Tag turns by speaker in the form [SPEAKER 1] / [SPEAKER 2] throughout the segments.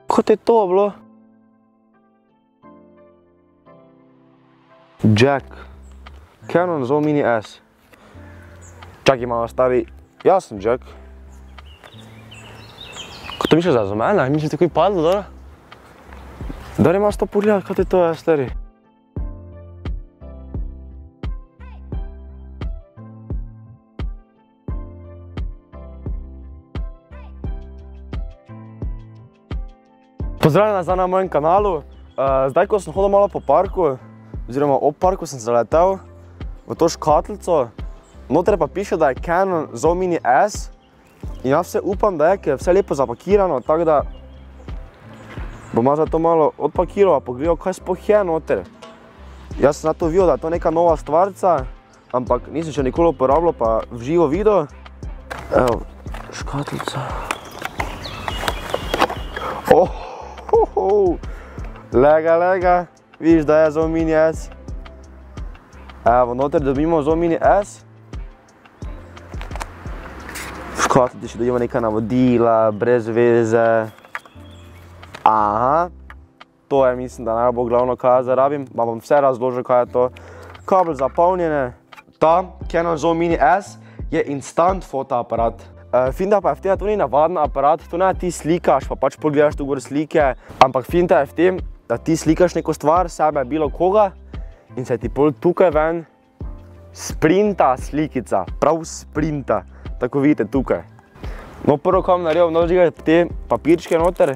[SPEAKER 1] Kot je to bilo? Jack. Canon Zoom Mini S. Čakaj malo stari, jaz sem Jack. Ko to misliš za mene? Mislim, da je takoj padlo, da? Da li imaš to pogledati, kot je to, stari? Pozdravljena zdaj na mojem kanalu. Zdaj, ko sem hodil malo po parku, oziroma ob parku sem zaletel v to škatlico. Noter pa piše, da je Canon Zoom Mini S. In jaz vse upam, da je, ker je vse lepo zapakirano, tako da bom zdaj to malo odpakiral, pa pogledal, kaj sploh je noter. Jaz sem na to videl, da je to neka nova stvarca, ampak nisem še nikoli uporabljal, pa v živo videl. Evo, škatlica. Lega, vidiš, da je Zoom Mini S. Evo, noter dobimo Zoom Mini S. V škatlici še dobimo neka navodila, brez veze. Aha, to je, mislim, da najbolj glavno, kaj jaz rabim. Ma bom vse razložil, kaj je to. Kabel za polnjenje. Ta Canon Zoom Mini S je instant fotoaparat. Finta pa je v tem, da to ni navaden aparat, to ne ti slikaš, pa pač pogledaš tu gor slike, ampak finta je v tem, da ti slikaš neko stvar, sebe, bilo koga, in se ti pol tukaj ven sprinta slikica, prav sprinta, tako vidite tukaj. No, prvo, kaj bom naredil, bom naredil te papirčke noter.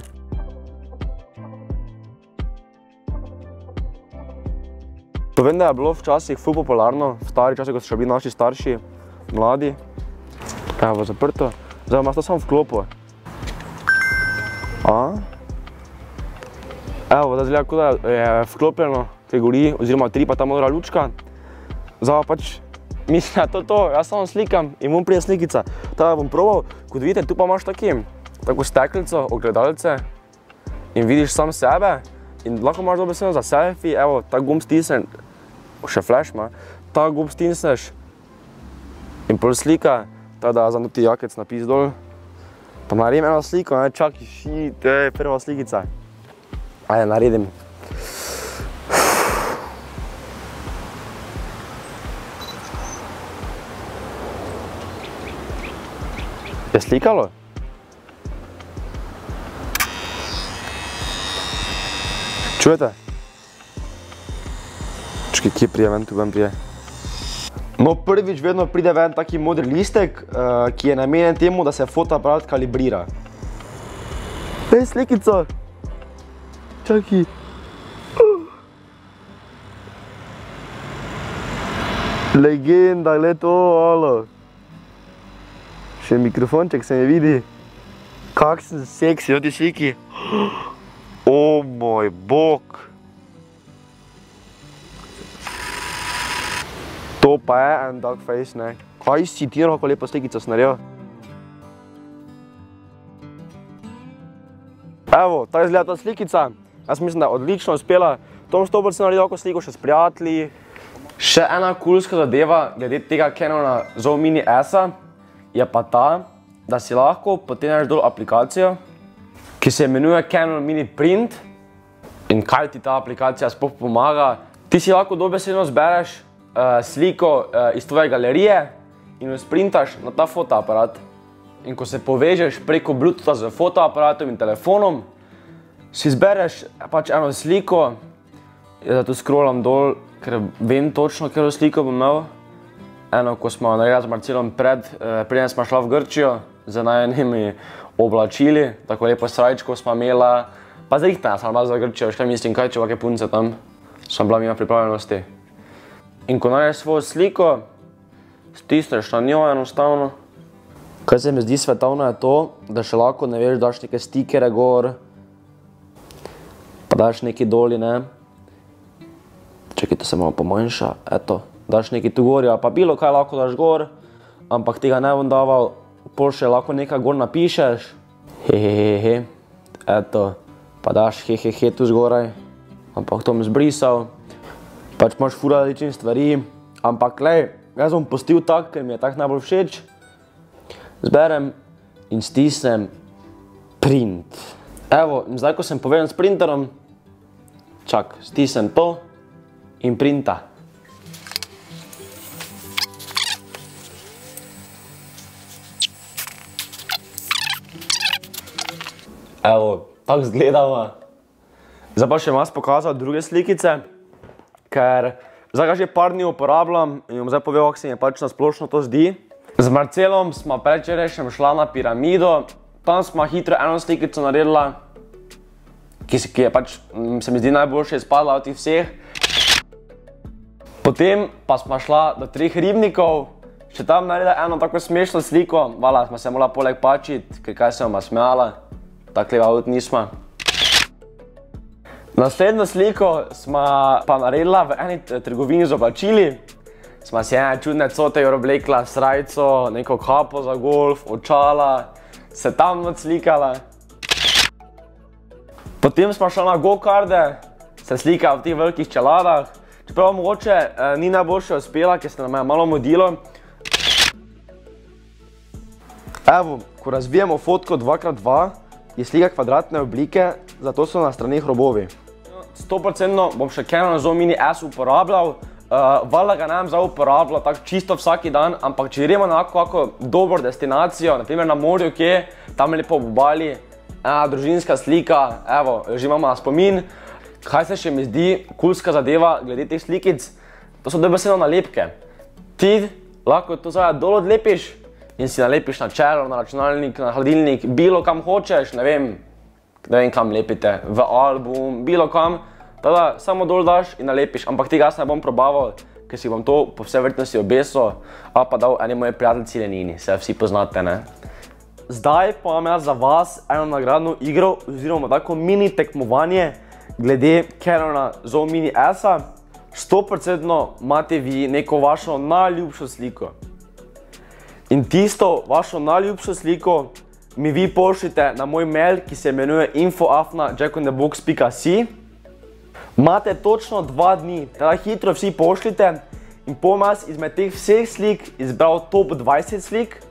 [SPEAKER 1] To vem, da je bilo včasih ful popularno, v stari časih, ko so še bili naši starši, mladi. Evo, zaprto. Zdaj imaš to samo vklopo. Evo, zdaj zgleda, kot da je vklopljeno, kaj gori, oziroma tri pa ta modra lučka. Zdaj pač mislim, da je to, jaz samo slikam in bom prije slikica. Tako bom probal, kot vidite, tu pa imaš tako steklico, ogledalce in vidiš sam sebe in lahko imaš dobesedno za selfie, evo, ta gumb stisneš, še flash ima, ta gumb stisneš in pol slika. Tako da zdaj ti jakec napis dol. Pa naredim eno sliko, čakaj, to je prva slikica. Ajde, naredim. Je slikalo? Čujete? Čakaj, kje prije ven, tu ven prije. No, prvič vedno pride ven taki modri listek, ki je namenjen temu, da se fotoaparat kalibrira. Ej, slikica! Čakaj. Legenda, gled to, alo. Še mikrofonček se mi vidi. Kak sem seksi v tej sliki. O moj bog. To pa je en dog face, ne. Kaj si ti kako lepo slikico sem naredil? Evo, tako izgleda ta slikica. Jaz mislim, da je odlično uspela. Tom Stopper sem naredil tako sliko še s prijatelji. Še ena kulska zadeva glede tega Canona Zoom Mini S-a je pa ta, da si lahko potegneš dol aplikacijo, ki se imenuje Canon Mini Print. In kaj ti ta aplikacija sploh pomaga? Ti si lahko dobesedno zbereš sliko iz tvoje galerije in jo sprintaš na ta fotoaparat. In ko se povežeš preko Bluetootha z fotoaparatom in telefonom, si zbereš pač eno sliko. Jaz tu scrollam dol, ker vem točno, katero sliko bom imel. Eno, ko smo naredili z Marcelom preden smo šla v Grčijo z najenimi oblačili, tako lepo srajčko smo imela, pa zrihtana sem bila za Grčijo, škaj mislim, kaj če vake punce tam, sem bila mimo pripravljenosti. In ko najdeš svojo sliko, stisneš na njo enostavno. Kaj se mi zdi svetovno je to, da še lahko, ne veš, daš neke stikere gor, pa daš neki doli, ne. Čakaj, to se malo pomanjša, eto. Daš neki tu gor, pa bilo kaj lahko daš gor, ampak tega ne bom daval, pol še lahko nekaj gor napišeš. Hehehehe, eto, pa daš hehehe tu zgoraj, ampak to bom zbrisal. Pač imaš ful različnih stvari, ampak glej, jaz bom pustil tak, ker mi je tak najbolj všeč. Zberem in stisnem print. Evo, in zdaj, ko sem povezan s printerom, stisnem to in printa. Evo, tako izgledava. Zdaj pa še vas pokazal druge slikice, ker zdaj ga že par dni uporabljam in bom zdaj povedal, kako se mi pač na splošno to zdi. Z Marcelom smo predvčerajšnjem šla na piramido, tam smo hitro eno slikico naredila, ki je pač, se mi zdi, najboljše izpadla od tih vseh. Potem pa smo šla do 3 ribnikov, še tam naredila eno tako smešno sliko, vala, smo se morala poleg pačiti, ker kaj se bomo smejala, tako leva tudi nismo. Naslednjo sliko smo pa naredila v eni trgovini z oblačili. Smo si ene čudne cote oblekla, srajco, neko kapo za golf, očala, se tam odslikala. Potem smo šla na go-karde, se slika v teh velikih čeladah. Čeprav mogoče ni najboljše uspela, ker se nam je malo mudilo. Evo, ko razvijemo fotko 2x2, je slika kvadratne oblike, zato so na straneh robovi. 100% bom še Canon Zoom Mini S uporabljal, valjda ga ne bom zdaj uporabljal tako čisto vsaki dan, ampak če gremo na kako dobro destinacijo, naprimer na morju, kje, tam lepo ob obali, družinska slika, evo, že imamo na spomin. Kaj se še mi zdi kulska zadeva glede teh slikic? To so dobesedno nalepke. Ti lahko to zdaj dol odlepiš in si nalepiš na čelo, na računalnik, na hladilnik, bilo kam hočeš, ne vem kam lepite, v album, bilo kam. Tada samo dol daš in nalepiš, ampak tega jaz ne bom probaval, ker si bom to po vse verjetnosti obesil, a pa dal eni moji prijateljci Lenini, se vsi poznate, ne? Zdaj pa imam jaz za vas eno nagradno igro, oziroma tako mini tekmovanje glede Canona Zoom Mini S-a. 100% imate vi neko vašo najljubšo sliko. In tisto vašo najljubšo sliko mi vi pošljite na moj mail, ki se imenuje info@jackonthebox.si. Imate točno 2 dni, teda hitro vsi pošljite in bom jaz izmed teh vseh slik izbral top 20 slik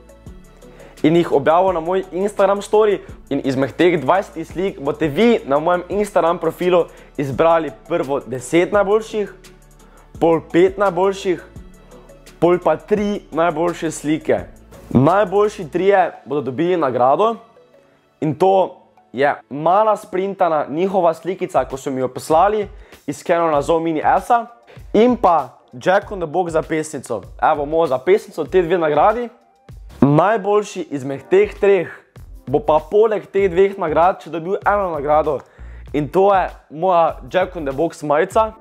[SPEAKER 1] in jih objavil na moj Instagram story in izmed teh 20 slik boste vi na mojem Instagram profilu izbrali prvo 10 najboljših, pol 5 najboljših, pol pa 3 najboljše slike. Najboljši 3 bodo dobili nagrado in to je mala sprintana njihova slikica, ko so mi jo poslali iz Canona Zoom Mini S-a in pa Jack on the Box za pesnico. Evo, moja za pesnico, te 2 nagradi. Najboljši izmed teh 3 bo pa poleg teh 2 nagrad še dobil eno nagrado in to je moja Jack on the Box majica.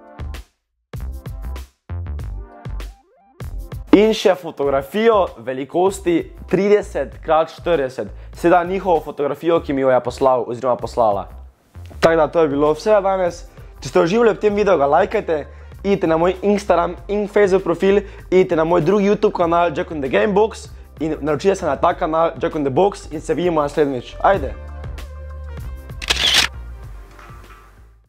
[SPEAKER 1] In še fotografijo velikosti 30x40, seveda njihovo fotografijo, ki mi jo je poslal oziroma poslala. Tako da to je bilo vse danes. Če ste uživali v tem videu, ga lajkajte, idite na moj Instagram in Facebook profil, idite na moj drugi YouTube kanal Jack on the Gamebox in naročite se na ta kanal Jack on the Box in se vidimo naslednjič. Ajde!